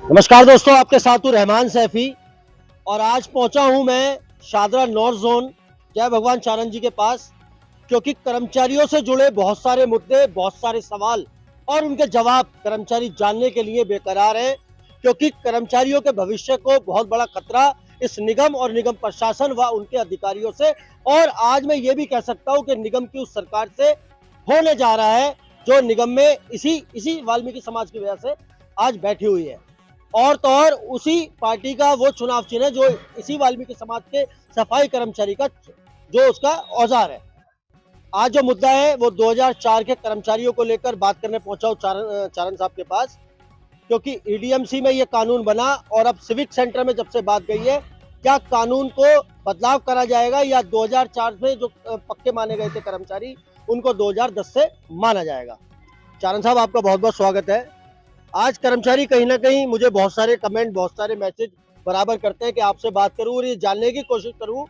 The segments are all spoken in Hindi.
नमस्कार दोस्तों, आपके साथ हूँ रहमान सैफी और आज पहुंचा हूं मैं शादरा नॉर्थ जोन जय भगवान चारण जी के पास, क्योंकि कर्मचारियों से जुड़े बहुत सारे मुद्दे, बहुत सारे सवाल और उनके जवाब कर्मचारी जानने के लिए बेकरार हैं, क्योंकि कर्मचारियों के भविष्य को बहुत बड़ा खतरा इस निगम और निगम प्रशासन व उनके अधिकारियों से, और आज मैं ये भी कह सकता हूँ कि निगम की उस सरकार से होने जा रहा है जो निगम में इसी वाल्मीकि समाज की वजह से आज बैठी हुई है। और तो और उसी पार्टी का वो चुनाव चिन्ह है जो इसी वाल्मीकि समाज के सफाई कर्मचारी का जो उसका औजार है। आज जो मुद्दा है वो 2004 के कर्मचारियों को लेकर बात करने पहुंचा हूं चारण साहब के पास, क्योंकि ईडीएमसी में ये कानून बना और अब सिविक सेंटर में जब से बात गई है, क्या कानून को बदलाव करा जाएगा या 2004 में जो पक्के माने गए थे कर्मचारी उनको 2010 से माना जाएगा। चारण साहब, आपका बहुत बहुत स्वागत है। आज कर्मचारी कहीं ना कहीं मुझे बहुत सारे कमेंट, बहुत सारे मैसेज बराबर करते हैं कि आपसे बात करूं और ये जानने की कोशिश करूं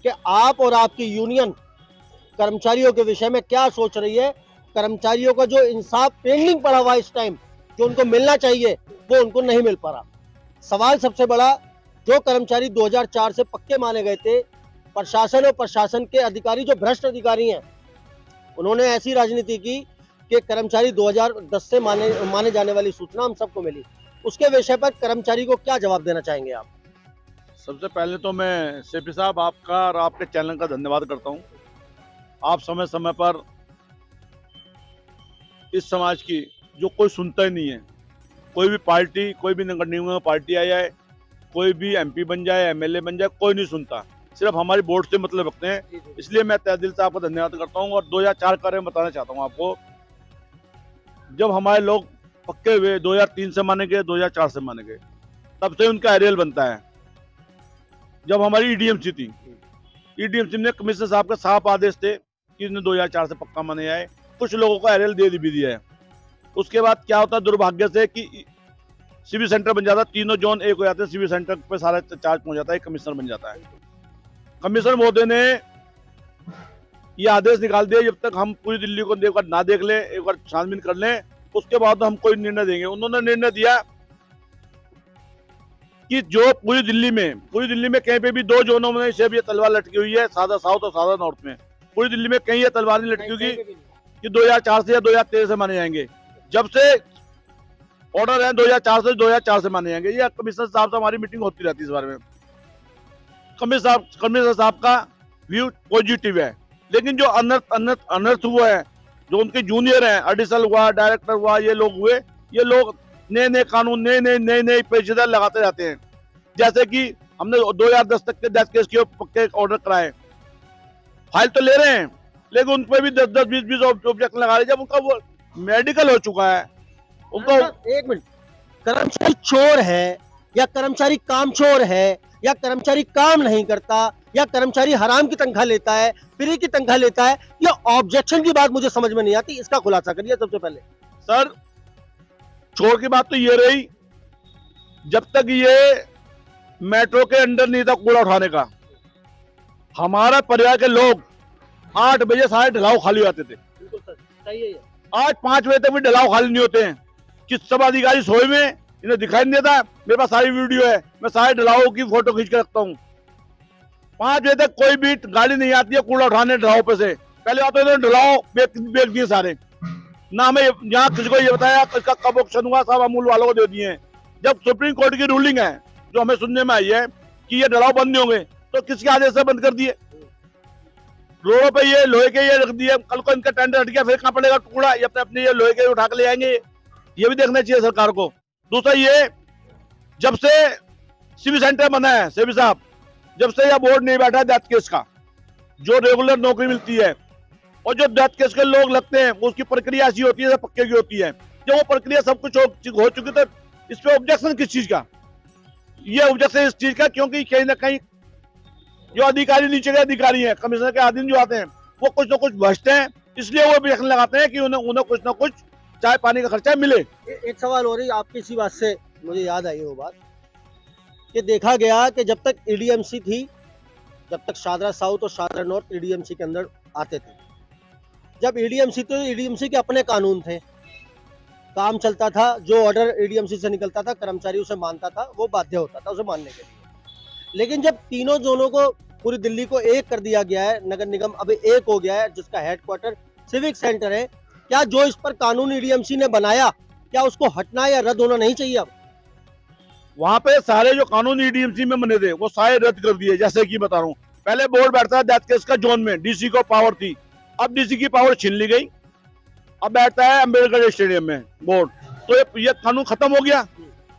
कि आप और आपकी यूनियन कर्मचारियों के विषय में क्या सोच रही है। कर्मचारियों का जो इंसाफ पेंडिंग पड़ा हुआ इस टाइम, जो उनको मिलना चाहिए वो उनको नहीं मिल पा रहा। सवाल सबसे बड़ा, जो कर्मचारी 2004 से पक्के माने गए थे, प्रशासन और प्रशासन के अधिकारी जो भ्रष्ट अधिकारी हैं, उन्होंने ऐसी राजनीति की कि कर्मचारी 2010 से माने जाने वाली सूचना हम सबको मिली। उसके विषय पर कर्मचारी को क्या जवाब देना चाहेंगे आप? सबसे पहले तो मैं सेफी साहब आपका और आपके चैनल का धन्यवाद करता हूं। आप समय समय पर इस समाज की जो कोई सुनता ही नहीं है, कोई भी पार्टी, कोई भी नगर निगम पार्टी आ जाए, कोई भी एमपी बन जाए, एमएलए बन जाए, कोई नहीं सुनता, सिर्फ हमारी वोट से मतलब रखते हैं। इसलिए मैं तहे दिल से आपका धन्यवाद करता हूं। और 2004 का मैं बताना चाहता हूं आपको, जब हमारे लोग पक्के हुए 2003 से माने गए, 2004 से माने गए, तब से उनका एरियल बनता है। जब हमारी ईडीएमसी थी, ईडीएमसी ने कमिश्नर साहब के साफ आदेश थे कि इन्हें 2004 से पक्का माने आए, कुछ लोगों को एरियल दे भी दिया है। उसके बाद क्या होता है, दुर्भाग्य से कि सिविल सेंटर बन जाता है, तीनों जोन एक हो जाते हैं, सिविल सेंटर पे सारा चार्ज पहुंच जाता है, कमिश्नर बन जाता है। कमिश्नर महोदय ने ये आदेश निकाल दिया, जब तक हम पूरी दिल्ली को एक बार ना देख ले, एक बार छानबीन कर लें, उसके बाद हम कोई निर्णय देंगे। उन्होंने निर्णय दिया कि जो पूरी दिल्ली में कहीं पे भी 2 जोनों में से ये तलवार लटकी हुई है, सादा साउथ और सादा नॉर्थ में, पूरी दिल्ली में कहीं ये तलवार नहीं लटकी होगी कि 2004 से या 2013 से माने जाएंगे। जब से ऑर्डर है 2004 से माने जाएंगे। ये कमिश्नर साहब से हमारी मीटिंग होती रहती है इस बारे में। कमिश्नर साहब का व्यू पॉजिटिव है, लेकिन जो अनर्थ हुआ है, जो उनके जूनियर हैं, एडिशनल हुआ, डायरेक्टर हुआ, ये लोग नए कानून, नए पेचीदा लगाते जाते हैं। जैसे कि हमने 2010 तक के डेथ केस के पक्के ऑर्डर कराए, फाइल तो ले रहे हैं, लेकिन उन पर भी 10 20 ऑब्जेक्ट लगा रहे। जब उनका वो मेडिकल हो चुका है, उनको एक मिनट, कर्मचारी चोर है या कर्मचारी काम चोर है या कर्मचारी काम नहीं करता या कर्मचारी हराम की तनख्वाह लेता है, फ्री की तनख्वाह लेता है, या ऑब्जेक्शन की बात मुझे समझ में नहीं आती। इसका खुलासा करिए सबसे पहले। सर, चोर की बात तो ये रही, जब तक ये मेट्रो के अंडर नहीं था कूड़ा उठाने का, हमारा परिवार के लोग 8 बजे सारे ढलाव खाली हो जाते थे। सही है। आज 5 बजे तक भी ढलाव खाली नहीं होते हैं कि सब अधिकारी सोए में, इन्हें दिखाई नहीं देता। मेरे पास सारी वीडियो है, मैं सारे ढलावों की फोटो खींच के रखता हूँ। 5 बजे तक कोई भी गाड़ी नहीं आती है कूड़ा उठाने ढलाव पे से। पहले आते थे ढलाव बेच दिए सारे, ना हमें यहाँ किसी को ये बताया इसका कब ऑप्शन हुआ, सब अमूल वालों को दे दिए हैं। जब सुप्रीम कोर्ट की रूलिंग है, जो हमें सुनने में आई है कि ये ढलाव बंद नहीं होंगे, तो किसके आदेश से बंद कर दिए? रोडों पे ये लोहे के ये रख दिए, कल को इनका टेंडर हट गया, फिर कहाँ पड़ेगा टुकड़ा? ये अपने ये लोहे के उठा के ले आएंगे, ये भी देखना चाहिए सरकार को। दूसरा, ये जब से सिविल सेंटर बना है सेवी साहब, जब से यह बोर्ड नहीं बैठा डेथ केस का, जो रेगुलर नौकरी मिलती है और जो डेथ केस के लोग लगते हैं, उसकी प्रक्रिया ऐसी होती है पक्के की होती है। जब वो प्रक्रिया सब कुछ हो चुकी, तो इस पे ऑब्जेक्शन किस चीज का? ये ऑब्जेक्शन इस चीज का क्योंकि कहीं ना कहीं जो अधिकारी नीचे के अधिकारी हैं, कमिश्नर के अधीन जो आते हैं, वो कुछ ना कुछ भ्रष्ट हैं, इसलिए वो ऑब्जेक्शन लगाते हैं कि उन्हें कुछ ना कुछ चाय पानी का खर्चा मिले। एक सवाल हो रही, आपकी इसी बात से मुझे याद आई वो बात कि देखा गया कि जब तक ईडीएमसी थी, जब तक शादरा साउथ और शादरा नॉर्थ ईडीएमसी के अंदर आते थे, जब ईडीएमसी तो ईडीएमसी के अपने कानून थे, काम चलता था, जो ऑर्डर एडीएमसी से निकलता था कर्मचारी उसे मानता था, वो बाध्य होता था उसे मानने के लिए। लेकिन जब तीनों जोनों को, पूरी दिल्ली को एक कर दिया गया है, नगर निगम अब एक हो गया है जिसका हेडक्वार्टर सिविक सेंटर है, क्या जो इस पर कानून एडीएमसी ने बनाया, क्या उसको हटना या रद्द होना नहीं चाहिए अब? वहां पे सारे जो कानून ईडीएमसी में बने थे वो सारे रद्द कर दिए। जैसे कि बता रहा हूँ, पहले बोर्ड बैठता था डेथ केस का जोन में, डीसी को पावर थी, अब डीसी की पावर छीन ली गई, अब बैठता है अम्बेडकर स्टेडियम में बोर्ड। तो ये कानून खत्म हो गया।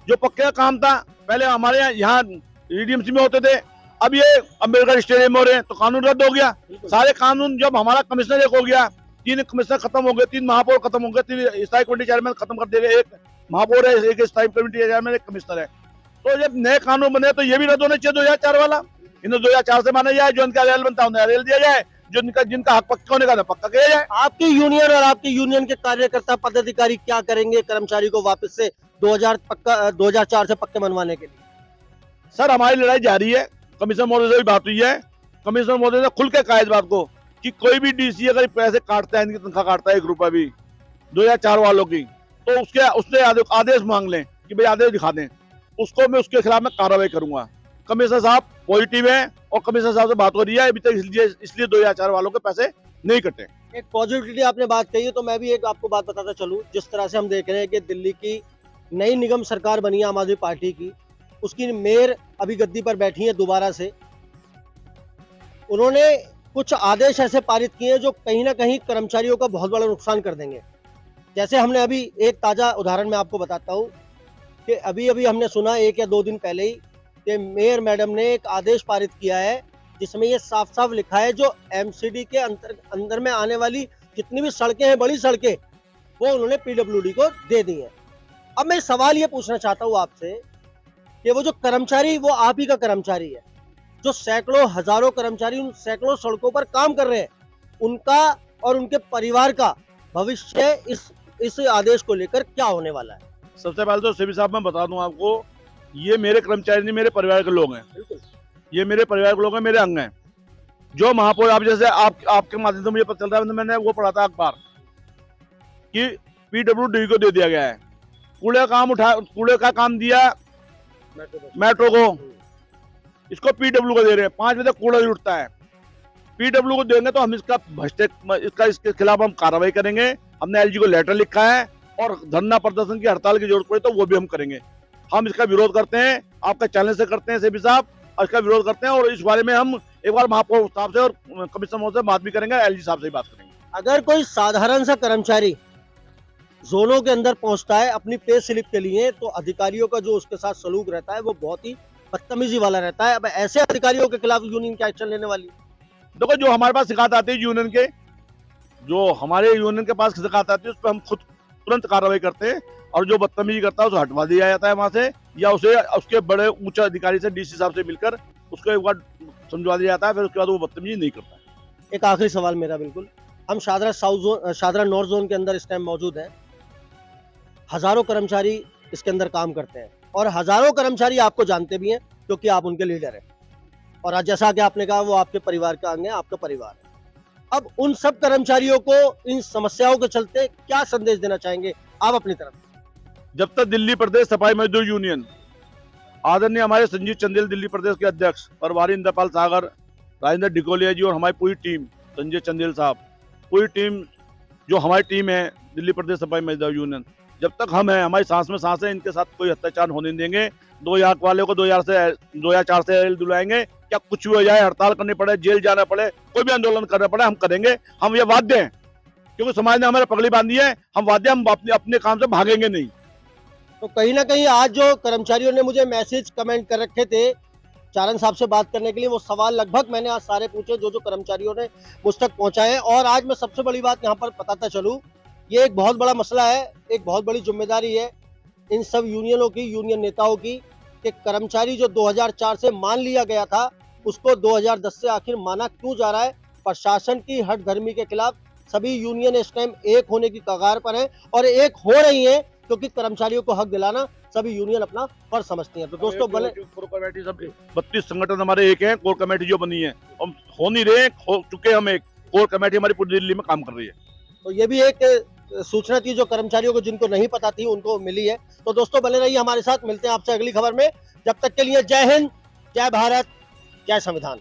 जो पक्के का काम था पहले हमारे यहाँ ईडीएमसी में होते थे, अब ये अम्बेडकर स्टेडियम में हो रहे हैं, तो कानून रद्द हो गया। सारे कानून, जब हमारा कमिश्नर एक हो गया, 3 कमिश्नर खत्म हो गए, 3 महापौर खत्म हो गए, 3 स्थायी कमेटी चेयरमैन खत्म कर दिए गए, 1 महापौर है, 1 स्थायी कमेटी चेयरमैन, 1 कमिश्नर है। तो जब नए कानून बने तो ये भी रद्द होना चाहिए 2004 वाला। इन्हें 2004 से माना जाए, जो इनका रेल बनता है उन्हें रेल दिया जाए, जो जिनका हक पक्का होने का पक्का किया जाए। आपकी यूनियन और आपकी यूनियन के कार्यकर्ता पदाधिकारी क्या करेंगे कर्मचारी को वापस से 2004 से पक्के मनवाने के लिए? सर, हमारी लड़ाई जारी है। कमिश्नर महोदय से भी बात हुई है, कमिश्नर महोदय ने खुल के कहा इस बात को कि कोई भी डीसी अगर पैसे काटता है, इनकी तनख्वाह काटता है 1 रुपया भी 2004 वालों की, तो उससे आदेश मांग लें कि भाई आदेश दिखा दें, उसको मैं उसके खिलाफ में कार्रवाई करूंगा। कमिश्नर साहब पॉजिटिव है और कमिश्नर साहब से बात हो रही है अभी तक, इसलिए 2004 वालों के पैसे नहीं कटे। एक पॉजिटिविटी आपने बात कही है, तो मैं भी एक आपको बात बताता चलूं। जिस तरह से हम देख रहे हैं कि दिल्ली की नई निगम सरकार बनी है आम आदमी पार्टी की, उसकी मेयर अभी गद्दी पर बैठी है दोबारा से। उन्होंने कुछ आदेश ऐसे पारित किए हैं जो कहीं ना कहीं कर्मचारियों का बहुत बड़ा नुकसान कर देंगे। जैसे हमने अभी एक ताजा उदाहरण मैं आपको बताता हूँ कि अभी अभी हमने सुना 1 या 2 दिन पहले ही कि मेयर मैडम ने एक आदेश पारित किया है जिसमें ये साफ साफ लिखा है जो एमसीडी के अंदर में आने वाली जितनी भी सड़कें हैं, बड़ी सड़कें, वो उन्होंने पीडब्ल्यूडी को दे दी हैं। अब मैं सवाल ये पूछना चाहता हूँ आपसे कि वो जो कर्मचारी, वो आप ही का कर्मचारी है, जो सैकड़ों हजारों कर्मचारी उन सैकड़ों सड़कों पर काम कर रहे हैं, उनका और उनके परिवार का भविष्य इस आदेश को लेकर क्या होने वाला है? सबसे पहले तो सीबी साहब मैं बता दूं आपको, ये मेरे कर्मचारी नहीं, मेरे परिवार के लोग हैं। ये मेरे परिवार के लोग हैं, मेरे अंग हैं। जो महापौर, आप जैसे आपके माध्यम से मुझे पता चलता है, मैंने वो पढ़ा था अखबार कि पीडब्ल्यूडी को दे दिया गया है, कूड़े का काम दिया मेट्रो को, इसको पीडब्ल्यू को दे रहे हैं। 5 बजे कूड़ा ही उठता है, पीडब्ल्यू को देंगे तो हम इसके खिलाफ हम कार्रवाई करेंगे। हमने एलजी को लेटर लिखा है और धरना प्रदर्शन की, हड़ताल की जरूरत पड़े तो वो भी हम करेंगे। हम इसका विरोध करते हैं, आपका चैनल से करते हैं सीबी साहब, और इसका विरोध करते हैं। और इस बारे में हम एक बार महापौर साहब से और कमिश्नर महोदय से बात भी करेंगे, एलजी साहब से भी बात करेंगे। अगर कोई साधारण सा कर्मचारी जोनों के अंदर पहुंचता है अपनी पे स्लिप के लिए, तो अधिकारियों का जो उसके साथ सलूक रहता है वो बहुत ही बदतमीजी वाला रहता है। अब ऐसे अधिकारियों के खिलाफ यूनियन क्या एक्शन लेने वाली? देखो, जो हमारे पास शिकायत आती है यूनियन के, जो हमारे यूनियन के पास शिकायत आती है उस पर हम खुद तुरंत कार्रवाई करते हैं, और जो बदतमीजी करता है उसे हटवा दिया जाता है वहां से, या उसे उसके बड़े उच्च अधिकारी से, डीसी साहब से मिलकर उसको एक बार समझवा दिया जाता है, फिर उसके बाद वो बदतमीजी नहीं करता है। एक आखिरी सवाल मेरा, बिल्कुल, हम शादरा नॉर्थ जोन के अंदर इस टाइम मौजूद हैं। हजारों कर्मचारी इसके अंदर काम करते हैं और हजारों कर्मचारी आपको जानते भी हैं क्योंकि आप उनके लीडर हैं, और आज जैसा कि आपने कहा वो आपके परिवार का अंग है, आपका परिवार है। अब उन सब कर्मचारियों को इन समस्याओं के चलते क्या संदेश देना चाहेंगे आप अपनी तरफ? जब तक दिल्ली प्रदेश सफाई मजदूर यूनियन, आदरणीय हमारे संजीव चंदेल दिल्ली प्रदेश के अध्यक्ष, प्रभारी इंद्रपाल सागर, राजेंद्र डिकोलिया जी और हमारी पूरी टीम, संजय चंदेल साहब, पूरी टीम जो हमारी टीम है दिल्ली प्रदेश सफाई मजदूर यूनियन, जब तक हम हैं, हमारी सांस में सांस है, इनके साथ कोई अत्याचार होने नहीं देंगे। 2000 वाले को 2004 से रेल दिलाएंगे, क्या कुछ भी हो जाए, हड़ताल करनी पड़े, जेल जाना पड़े, कोई भी आंदोलन करना पड़े, हम करेंगे। हम ये वाद्य हैं, क्योंकि समाज ने हमारे पगड़ी बांधी है, हम वाद्य, हम अपने काम से भागेंगे नहीं। तो कहीं ना कहीं आज जो कर्मचारियों ने मुझे मैसेज कमेंट कर रखे थे चारण साहब से बात करने के लिए, वो सवाल लगभग मैंने आज सारे पूछे जो कर्मचारियों ने मुझ तक पहुंचाए। और आज मैं सबसे बड़ी बात यहाँ पर बताता चलूं, ये एक बहुत बड़ा मसला है, एक बहुत बड़ी जिम्मेदारी है इन सब यूनियनों की, यूनियन नेताओं की, कि कर्मचारी जो 2004 से मान लिया गया था उसको 2010 से आखिर माना क्यों जा रहा है। प्रशासन की हठधर्मी के खिलाफ सभी यूनियन इस टाइम एक होने की कगार पर है, और एक हो रही है क्योंकि कर्मचारियों को हक दिलाना सभी यूनियन अपना फर्ज समझती हैं। तो दोस्तों, बने कोर कमेटी सब 32 संगठन हमारे एक हैं, कोर कमेटी जो बनी है, हम हो नहीं रहे, हो चुके हम एक कोर कमेटी हमारी पूरी दिल्ली में काम कर रही है। तो ये भी एक सूचना थी जो कर्मचारियों को जिनको नहीं पता थी उनको मिली है। तो दोस्तों बने रहिए हमारे साथ, मिलते हैं आपसे अगली खबर में। जब तक के लिए जय हिंद, जय भारत, जय संविधान।